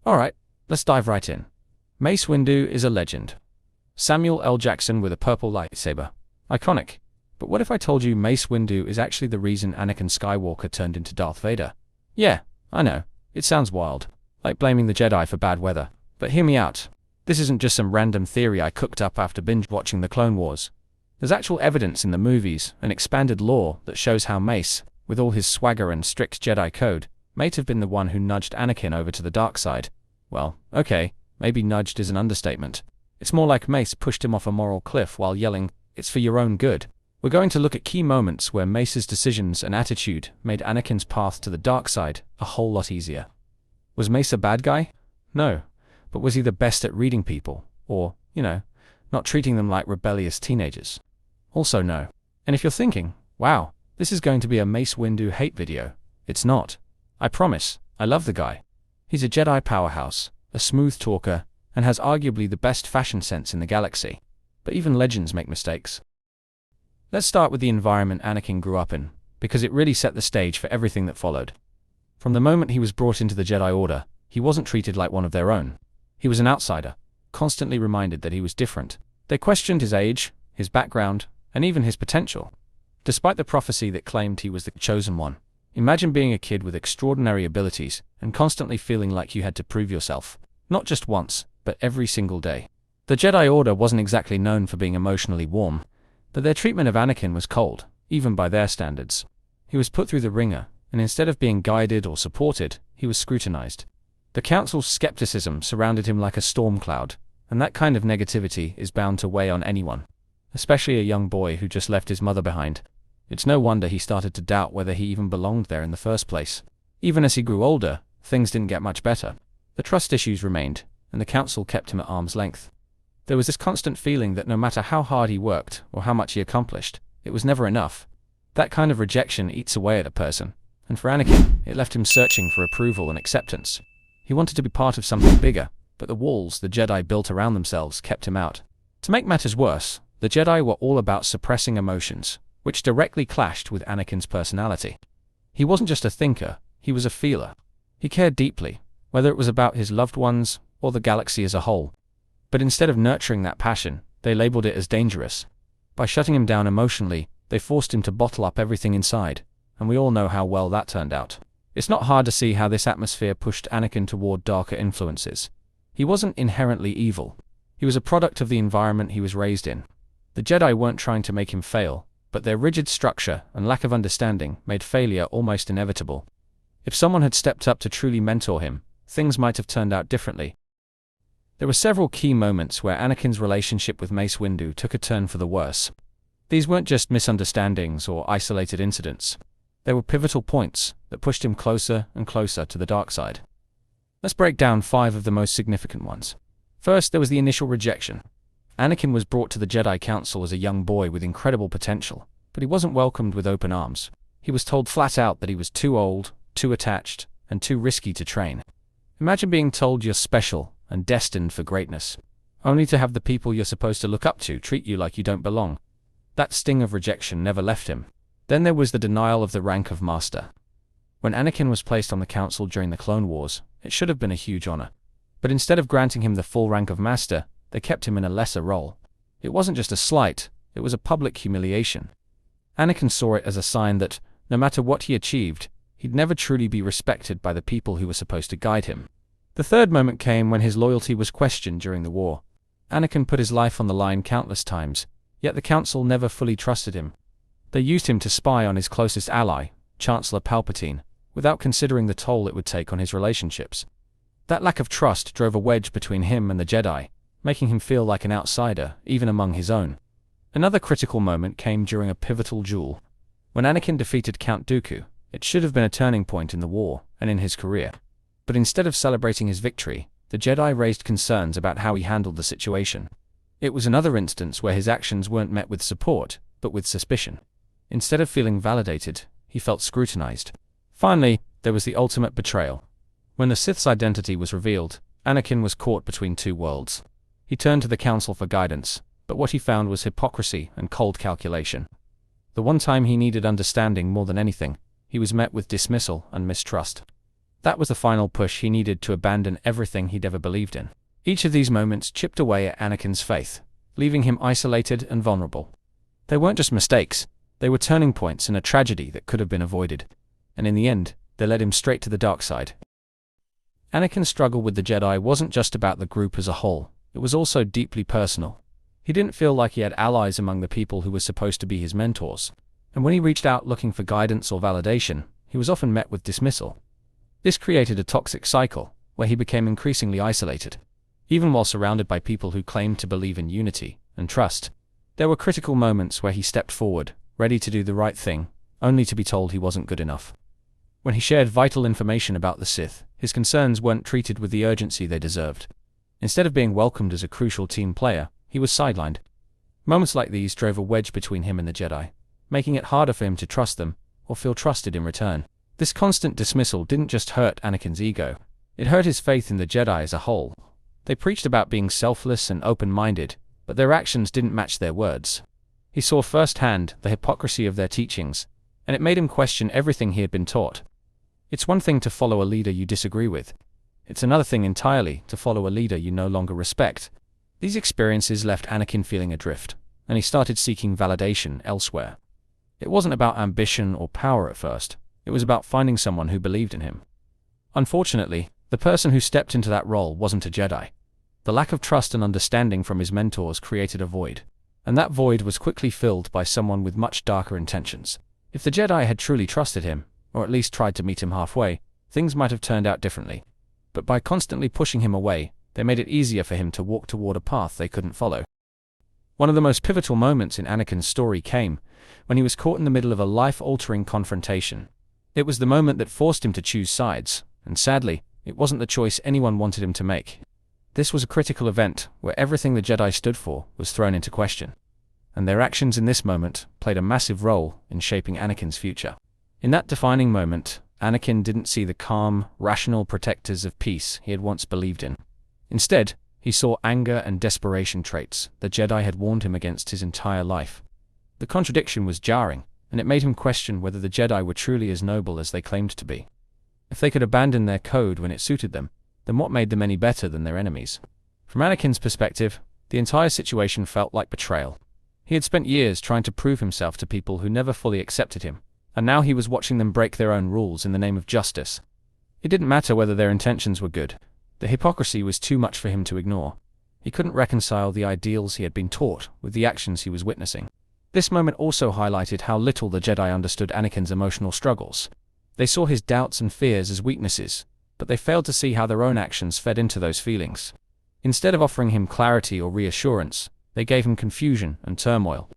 Alright, let's dive right in. Mace Windu is a legend. Samuel L. Jackson with a purple lightsaber. Iconic. But what if I told you Mace Windu is actually the reason Anakin Skywalker turned into Darth Vader? Yeah, I know, it sounds wild, like blaming the Jedi for bad weather. But hear me out. This isn't just some random theory I cooked up after binge-watching the Clone Wars. There's actual evidence in the movies and expanded lore that shows how Mace, with all his swagger and strict Jedi code, may have been the one who nudged Anakin over to the dark side. Well, okay, maybe nudged is an understatement. It's more like Mace pushed him off a moral cliff while yelling, "It's for your own good." We're going to look at key moments where Mace's decisions and attitude made Anakin's path to the dark side a whole lot easier. Was Mace a bad guy? No. But was he the best at reading people? Or, not treating them like rebellious teenagers? Also no. And if you're thinking, wow, this is going to be a Mace Windu hate video, it's not. I promise, I love the guy. He's a Jedi powerhouse, a smooth talker, and has arguably the best fashion sense in the galaxy. But even legends make mistakes. Let's start with the environment Anakin grew up in, because it really set the stage for everything that followed. From the moment he was brought into the Jedi Order, he wasn't treated like one of their own. He was an outsider, constantly reminded that he was different. They questioned his age, his background, and even his potential. Despite the prophecy that claimed he was the chosen one, imagine being a kid with extraordinary abilities and constantly feeling like you had to prove yourself, not just once, but every single day. The Jedi Order wasn't exactly known for being emotionally warm, but their treatment of Anakin was cold, even by their standards. He was put through the ringer, and instead of being guided or supported, he was scrutinized. The Council's skepticism surrounded him like a storm cloud, and that kind of negativity is bound to weigh on anyone, especially a young boy who just left his mother behind. It's no wonder he started to doubt whether he even belonged there in the first place. Even as he grew older, things didn't get much better. The trust issues remained, and the Council kept him at arm's length. There was this constant feeling that no matter how hard he worked or how much he accomplished, it was never enough. That kind of rejection eats away at a person, and for Anakin, it left him searching for approval and acceptance. He wanted to be part of something bigger, but the walls the Jedi built around themselves kept him out. To make matters worse, the Jedi were all about suppressing emotions, which directly clashed with Anakin's personality. He wasn't just a thinker, he was a feeler. He cared deeply, whether it was about his loved ones or the galaxy as a whole. But instead of nurturing that passion, they labeled it as dangerous. By shutting him down emotionally, they forced him to bottle up everything inside, and we all know how well that turned out. It's not hard to see how this atmosphere pushed Anakin toward darker influences. He wasn't inherently evil. He was a product of the environment he was raised in. The Jedi weren't trying to make him fail, but their rigid structure and lack of understanding made failure almost inevitable. If someone had stepped up to truly mentor him, things might have turned out differently. There were several key moments where Anakin's relationship with Mace Windu took a turn for the worse. These weren't just misunderstandings or isolated incidents. They were pivotal points that pushed him closer and closer to the dark side. Let's break down 5 of the most significant ones. First, there was the initial rejection. Anakin was brought to the Jedi Council as a young boy with incredible potential, but he wasn't welcomed with open arms. He was told flat out that he was too old, too attached, and too risky to train. Imagine being told you're special and destined for greatness, only to have the people you're supposed to look up to treat you like you don't belong. That sting of rejection never left him. Then there was the denial of the rank of Master. When Anakin was placed on the Council during the Clone Wars, it should have been a huge honor. But instead of granting him the full rank of Master, they kept him in a lesser role. It wasn't just a slight, it was a public humiliation. Anakin saw it as a sign that, no matter what he achieved, he'd never truly be respected by the people who were supposed to guide him. The third moment came when his loyalty was questioned during the war. Anakin put his life on the line countless times, yet the Council never fully trusted him. They used him to spy on his closest ally, Chancellor Palpatine, without considering the toll it would take on his relationships. That lack of trust drove a wedge between him and the Jedi, making him feel like an outsider, even among his own. Another critical moment came during a pivotal duel. When Anakin defeated Count Dooku, it should have been a turning point in the war and in his career. But instead of celebrating his victory, the Jedi raised concerns about how he handled the situation. It was another instance where his actions weren't met with support, but with suspicion. Instead of feeling validated, he felt scrutinized. Finally, there was the ultimate betrayal. When the Sith's identity was revealed, Anakin was caught between two worlds. He turned to the Council for guidance, but what he found was hypocrisy and cold calculation. The one time he needed understanding more than anything, he was met with dismissal and mistrust. That was the final push he needed to abandon everything he'd ever believed in. Each of these moments chipped away at Anakin's faith, leaving him isolated and vulnerable. They weren't just mistakes, they were turning points in a tragedy that could have been avoided. And in the end, they led him straight to the dark side. Anakin's struggle with the Jedi wasn't just about the group as a whole, it was also deeply personal. He didn't feel like he had allies among the people who were supposed to be his mentors, and when he reached out looking for guidance or validation, he was often met with dismissal. This created a toxic cycle, where he became increasingly isolated. Even while surrounded by people who claimed to believe in unity and trust, there were critical moments where he stepped forward, ready to do the right thing, only to be told he wasn't good enough. When he shared vital information about the Sith, his concerns weren't treated with the urgency they deserved. Instead of being welcomed as a crucial team player, he was sidelined. Moments like these drove a wedge between him and the Jedi, making it harder for him to trust them, or feel trusted in return. This constant dismissal didn't just hurt Anakin's ego, it hurt his faith in the Jedi as a whole. They preached about being selfless and open-minded, but their actions didn't match their words. He saw firsthand the hypocrisy of their teachings, and it made him question everything he had been taught. It's one thing to follow a leader you disagree with. It's another thing entirely to follow a leader you no longer respect. These experiences left Anakin feeling adrift, and he started seeking validation elsewhere. It wasn't about ambition or power at first, it was about finding someone who believed in him. Unfortunately, the person who stepped into that role wasn't a Jedi. The lack of trust and understanding from his mentors created a void, and that void was quickly filled by someone with much darker intentions. If the Jedi had truly trusted him, or at least tried to meet him halfway, things might have turned out differently. But by constantly pushing him away, they made it easier for him to walk toward a path they couldn't follow. One of the most pivotal moments in Anakin's story came when he was caught in the middle of a life-altering confrontation. It was the moment that forced him to choose sides, and sadly, it wasn't the choice anyone wanted him to make. This was a critical event where everything the Jedi stood for was thrown into question, and their actions in this moment played a massive role in shaping Anakin's future. In that defining moment, Anakin didn't see the calm, rational protectors of peace he had once believed in. Instead, he saw anger and desperation traits the Jedi had warned him against his entire life. The contradiction was jarring, and it made him question whether the Jedi were truly as noble as they claimed to be. If they could abandon their code when it suited them, then what made them any better than their enemies? From Anakin's perspective, the entire situation felt like betrayal. He had spent years trying to prove himself to people who never fully accepted him, and now he was watching them break their own rules in the name of justice. It didn't matter whether their intentions were good. The hypocrisy was too much for him to ignore. He couldn't reconcile the ideals he had been taught with the actions he was witnessing. This moment also highlighted how little the Jedi understood Anakin's emotional struggles. They saw his doubts and fears as weaknesses, but they failed to see how their own actions fed into those feelings. Instead of offering him clarity or reassurance, they gave him confusion and turmoil.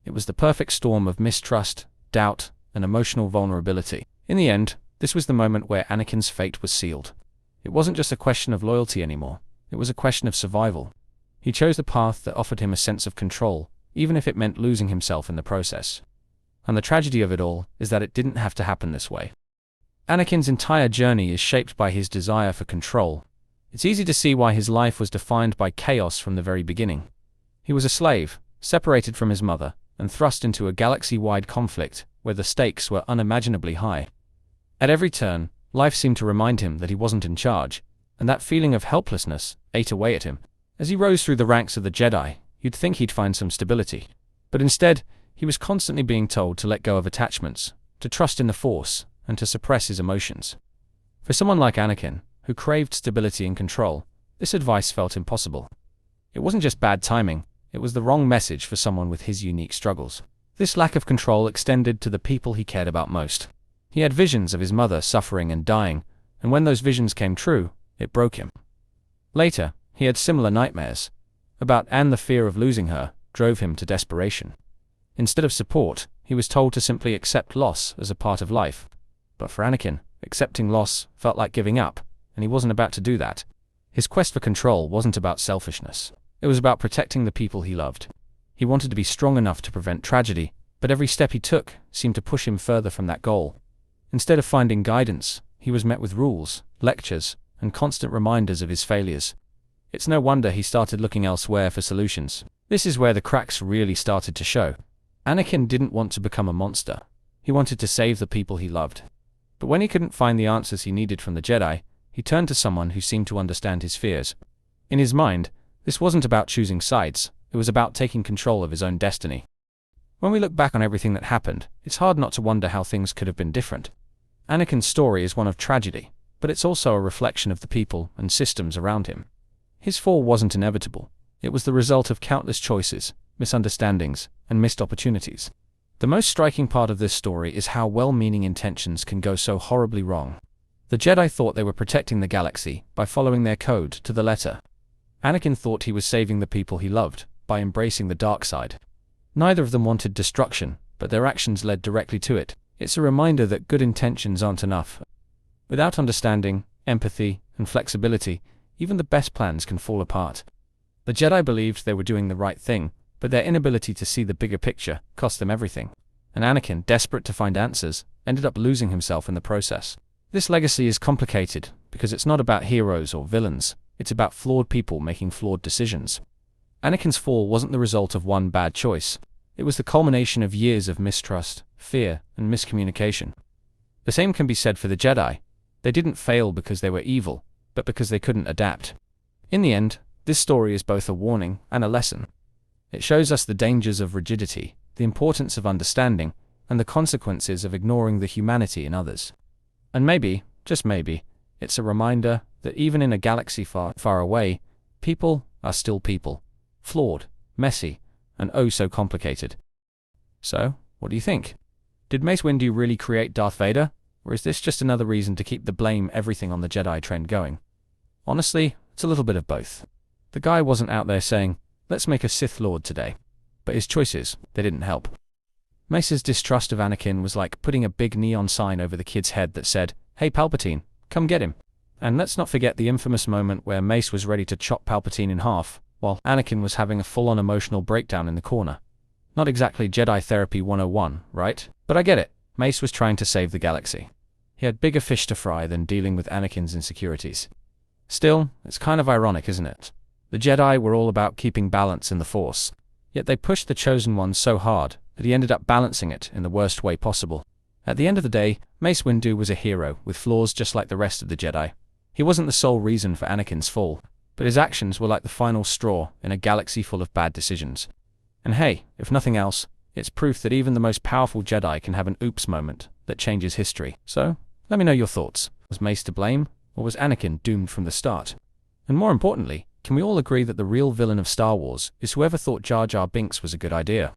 It was the perfect storm of mistrust, doubt, and emotional vulnerability. In the end, this was the moment where Anakin's fate was sealed. It wasn't just a question of loyalty anymore, it was a question of survival. He chose the path that offered him a sense of control, even if it meant losing himself in the process. And the tragedy of it all is that it didn't have to happen this way. Anakin's entire journey is shaped by his desire for control. It's easy to see why his life was defined by chaos from the very beginning. He was a slave, separated from his mother, and thrust into a galaxy-wide conflict where the stakes were unimaginably high. At every turn, life seemed to remind him that he wasn't in charge, and that feeling of helplessness ate away at him. As he rose through the ranks of the Jedi, you'd think he'd find some stability. But instead, he was constantly being told to let go of attachments, to trust in the Force, and to suppress his emotions. For someone like Anakin, who craved stability and control, this advice felt impossible. It wasn't just bad timing, it was the wrong message for someone with his unique struggles. This lack of control extended to the people he cared about most. He had visions of his mother suffering and dying, and when those visions came true, it broke him. Later, he had similar nightmares about Anne. The fear of losing her drove him to desperation. Instead of support, he was told to simply accept loss as a part of life. But for Anakin, accepting loss felt like giving up, and he wasn't about to do that. His quest for control wasn't about selfishness. It was about protecting the people he loved. He wanted to be strong enough to prevent tragedy, but every step he took seemed to push him further from that goal. Instead of finding guidance, he was met with rules, lectures, and constant reminders of his failures. It's no wonder he started looking elsewhere for solutions. This is where the cracks really started to show. Anakin didn't want to become a monster. He wanted to save the people he loved. But when he couldn't find the answers he needed from the Jedi, he turned to someone who seemed to understand his fears. In his mind, this wasn't about choosing sides, it was about taking control of his own destiny. When we look back on everything that happened, it's hard not to wonder how things could have been different. Anakin's story is one of tragedy, but it's also a reflection of the people and systems around him. His fall wasn't inevitable. It was the result of countless choices, misunderstandings, and missed opportunities. The most striking part of this story is how well-meaning intentions can go so horribly wrong. The Jedi thought they were protecting the galaxy by following their code to the letter. Anakin thought he was saving the people he loved by embracing the dark side. Neither of them wanted destruction, but their actions led directly to it. It's a reminder that good intentions aren't enough. Without understanding, empathy, and flexibility, even the best plans can fall apart. The Jedi believed they were doing the right thing, but their inability to see the bigger picture cost them everything. And Anakin, desperate to find answers, ended up losing himself in the process. This legacy is complicated because it's not about heroes or villains, it's about flawed people making flawed decisions. Anakin's fall wasn't the result of one bad choice. It was the culmination of years of mistrust, fear, and miscommunication. The same can be said for the Jedi. They didn't fail because they were evil, but because they couldn't adapt. In the end, this story is both a warning and a lesson. It shows us the dangers of rigidity, the importance of understanding, and the consequences of ignoring the humanity in others. And maybe, just maybe, it's a reminder that even in a galaxy far, far away, people are still people. Flawed, messy, and oh so complicated. So, what do you think? Did Mace Windu really create Darth Vader? Or is this just another reason to keep the blame everything on the Jedi trend going? Honestly, it's a little bit of both. The guy wasn't out there saying, let's make a Sith Lord today. But his choices, they didn't help. Mace's distrust of Anakin was like putting a big neon sign over the kid's head that said, hey Palpatine, come get him. And let's not forget the infamous moment where Mace was ready to chop Palpatine in half, while Anakin was having a full-on emotional breakdown in the corner. Not exactly Jedi Therapy 101, right? But I get it. Mace was trying to save the galaxy. He had bigger fish to fry than dealing with Anakin's insecurities. Still, it's kind of ironic, isn't it? The Jedi were all about keeping balance in the Force, yet they pushed the Chosen One so hard that he ended up balancing it in the worst way possible. At the end of the day, Mace Windu was a hero with flaws just like the rest of the Jedi. He wasn't the sole reason for Anakin's fall, but his actions were like the final straw in a galaxy full of bad decisions. And hey, if nothing else, it's proof that even the most powerful Jedi can have an oops moment that changes history. So, let me know your thoughts. Was Mace to blame, or was Anakin doomed from the start? And more importantly, can we all agree that the real villain of Star Wars is whoever thought Jar Jar Binks was a good idea?